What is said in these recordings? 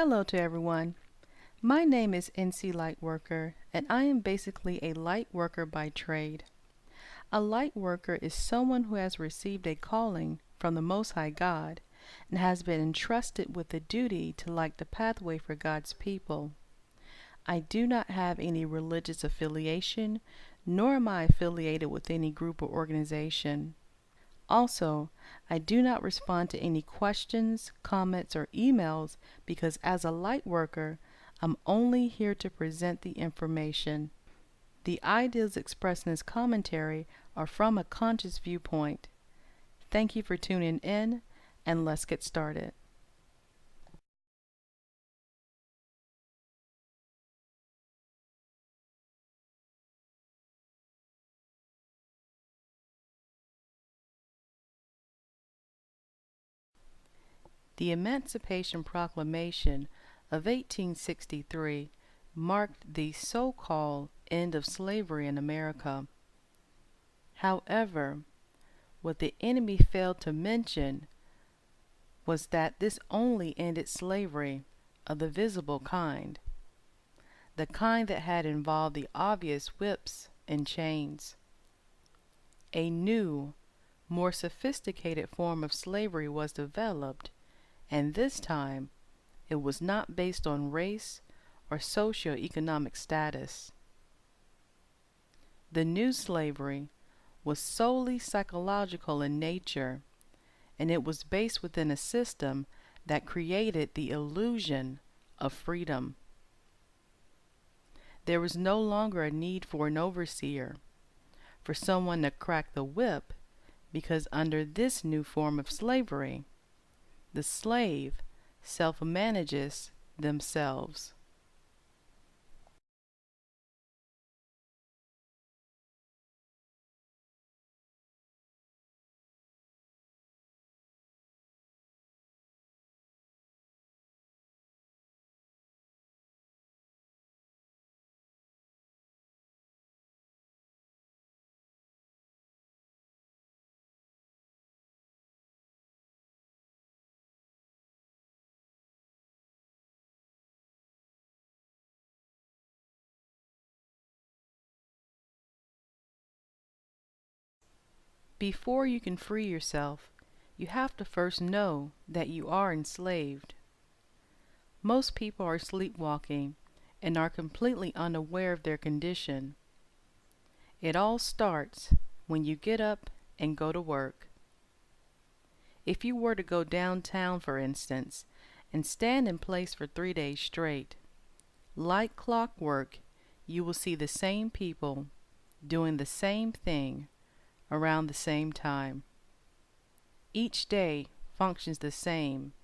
Hello to everyone. My name is NC Lightworker, and I am basically a light worker by trade. A light worker is someone who has received a calling from the Most High God and has been entrusted with the duty to light the pathway for God's people. I do not have any religious affiliation, nor am I affiliated with any group or organization. Also, I do not respond to any questions, comments, or emails because as a light worker, I'm only here to present the information. The ideas expressed in this commentary are from a conscious viewpoint. Thank you for tuning in, and let's get started. The Emancipation Proclamation of 1863 marked the so-called end of slavery in America. However, what the enemy failed to mention was that this only ended slavery of the visible kind, the kind that had involved the obvious whips and chains. A new, more sophisticated form of slavery was developed, and this time it was not based on race or socio-economic status. The new slavery was solely psychological in nature, and it was based within a system that created the illusion of freedom. There was no longer a need for an overseer, for someone to crack the whip, because under this new form of slavery, the slave self-manages themselves. Before you can free yourself, you have to first know that you are enslaved. Most people are sleepwalking and are completely unaware of their condition. It all starts when you get up and go to work. If you were to go downtown, for instance, and stand in place for 3 days straight, like clockwork, you will see the same people doing the same thing around the same time. Each day functions the same.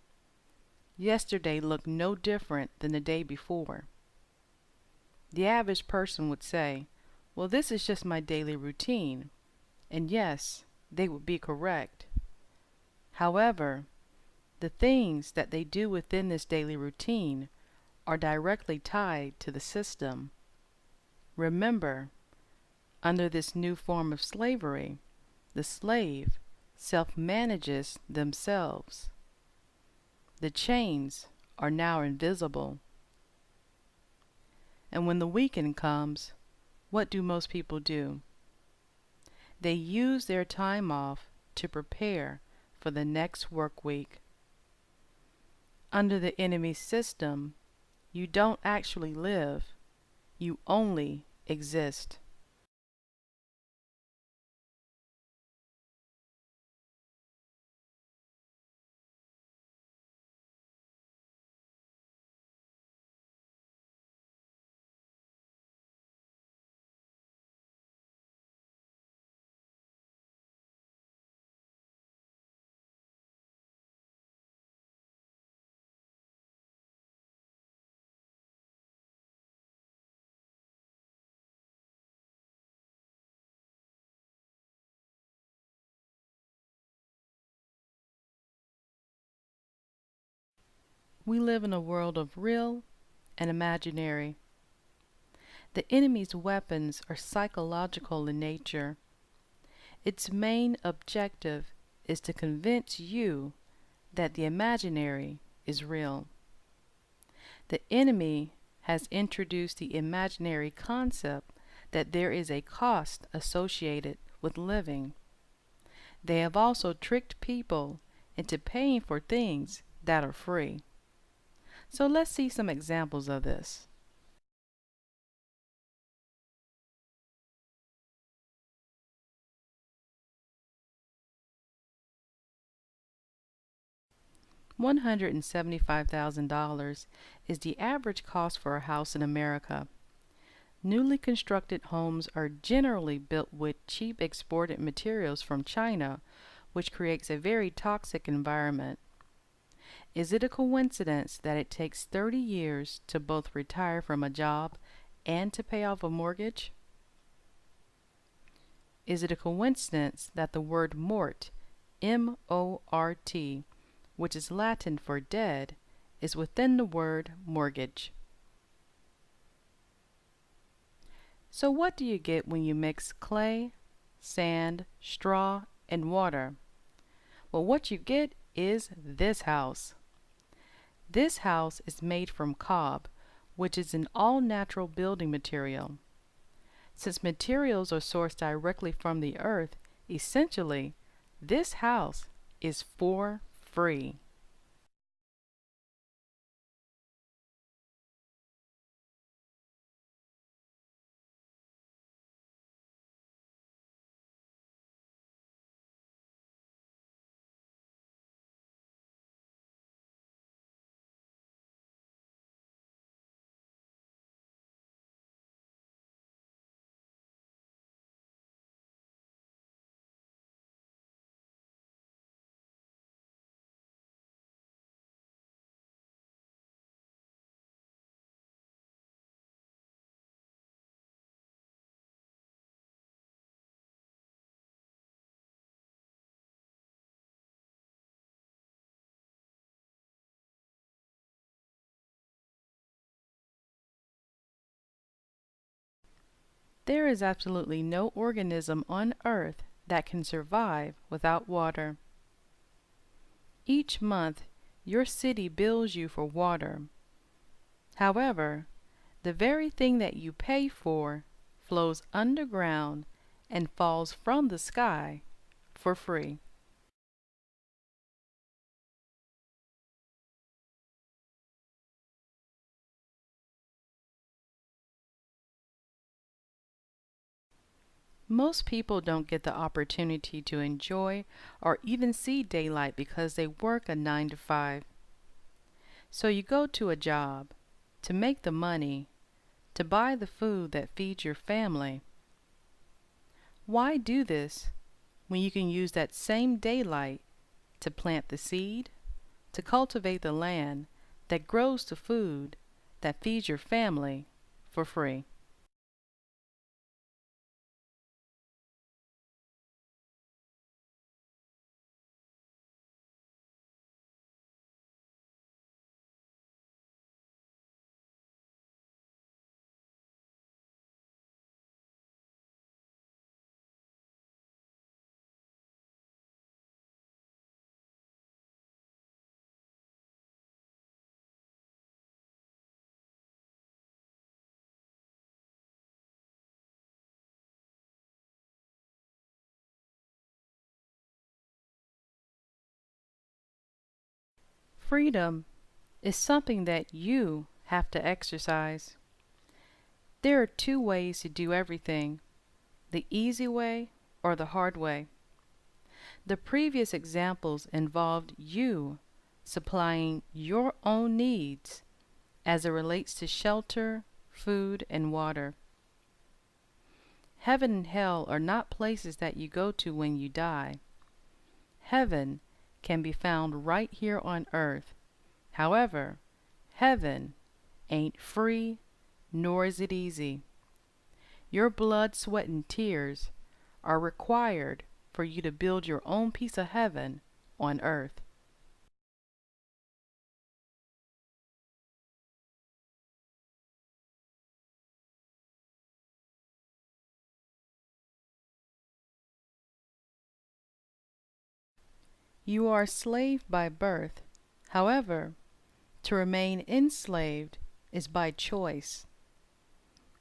Yesterday looked no different than the day before. The average person would say, "Well, this is just my daily routine." And yes, they would be correct. However, the things that they do within this daily routine are directly tied to the system. Remember, under this new form of slavery, the slave self-manages themselves. The chains are now invisible. And when the weekend comes, what do most people do? They use their time off to prepare for the next work week. Under the enemy's system, you don't actually live, you only exist. We live in a world of real and imaginary. The enemy's weapons are psychological in nature. Its main objective is to convince you that the imaginary is real. The enemy has introduced the imaginary concept that there is a cost associated with living. They have also tricked people into paying for things that are free. So let's see some examples of this. $175,000 is the average cost for a house in America. Newly constructed homes are generally built with cheap exported materials from China, which creates a very toxic environment. Is it a coincidence that it takes 30 years to both retire from a job and to pay off a mortgage? Is it a coincidence that the word mort, M-O-R-T, which is Latin for dead, is within the word mortgage? So what do you get when you mix clay, sand, straw, and water? Well, what you get is this house. This house is made from cob, which is an all-natural building material. Since materials are sourced directly from the earth, essentially, this house is for free. There is absolutely no organism on earth that can survive without water. Each month, your city bills you for water. However, the very thing that you pay for flows underground and falls from the sky for free. Most people don't get the opportunity to enjoy or even see daylight because they work a 9 to 5. So you go to a job to make the money, to buy the food that feeds your family. Why do this when you can use that same daylight to plant the seed, to cultivate the land that grows the food that feeds your family for free? Freedom is something that you have to exercise. There are two ways to do everything: the easy way or the hard way. The previous examples involved you supplying your own needs as it relates to shelter, food, and water. Heaven and hell are not places that you go to when you die. Heaven can be found right here on earth. However, heaven ain't free, nor is it easy. Your blood, sweat, and tears are required for you to build your own piece of heaven on earth. You are a slave by birth. However, to remain enslaved is by choice.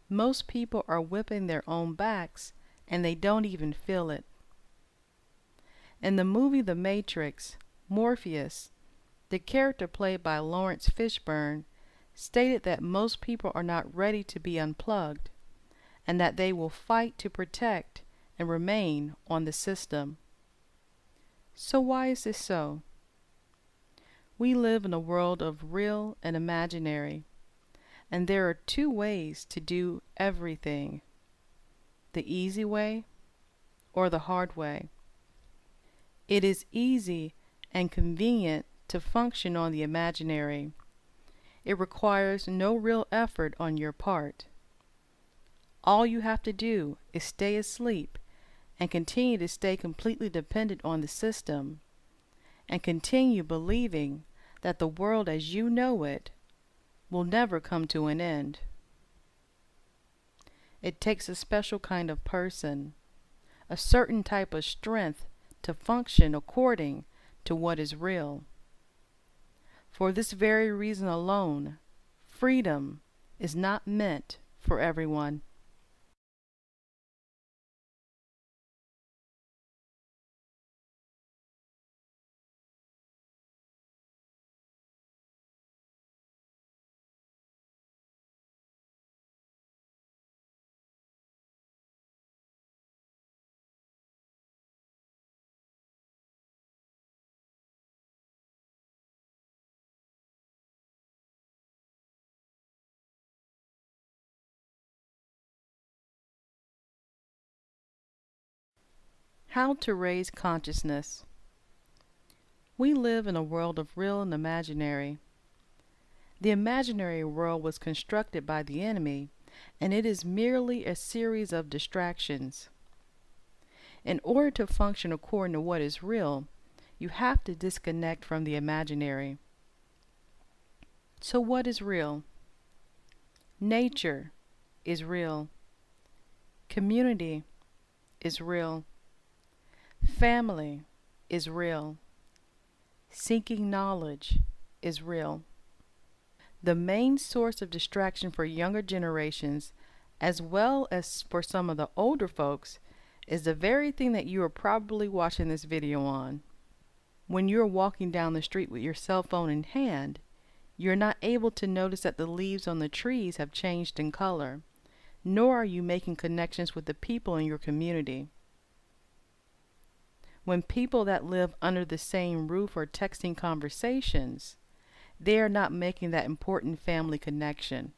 Most people are whipping their own backs and they don't even feel it. In the movie The Matrix, Morpheus, the character played by Lawrence Fishburne, stated that most people are not ready to be unplugged and that they will fight to protect and remain on the system. So why is this so? We live in a world of real and imaginary, and there are two ways to do everything: the easy way or the hard way. It is easy and convenient to function on the imaginary. It requires no real effort on your part. All you have to do is stay asleep and continue to stay completely dependent on the system, and continue believing that the world as you know it will never come to an end. It takes a special kind of person, a certain type of strength to function according to what is real. For this very reason alone, freedom is not meant for everyone. How to raise consciousness. We live in a world of real and imaginary. The imaginary world was constructed by the enemy, and it is merely a series of distractions. In order to function according to what is real, you have to disconnect from the imaginary. So what is real? Nature is real. Community is real. Family is real. Seeking knowledge is real. The main source of distraction for younger generations, as well as for some of the older folks, is the very thing that you are probably watching this video on. When you're walking down the street with your cell phone in hand, you're not able to notice that the leaves on the trees have changed in color, nor are you making connections with the people in your community. When people that live under the same roof are texting conversations, they are not making that important family connection.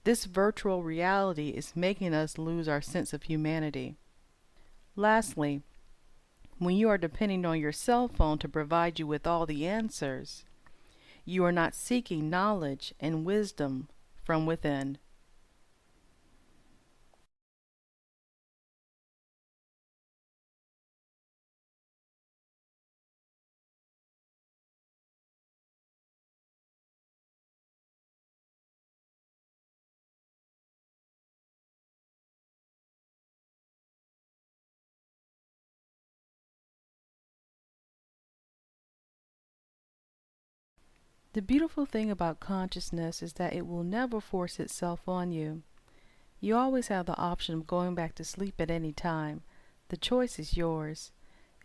This virtual reality is making us lose our sense of humanity. Lastly, when you are depending on your cell phone to provide you with all the answers, you are not seeking knowledge and wisdom from within. The beautiful thing about consciousness is that it will never force itself on you. You always have the option of going back to sleep at any time. The choice is yours.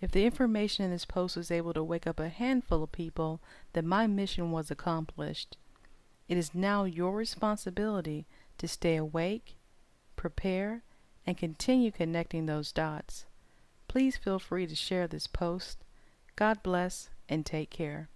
If the information in this post was able to wake up a handful of people, then my mission was accomplished. It is now your responsibility to stay awake, prepare, and continue connecting those dots. Please feel free to share this post. God bless and take care.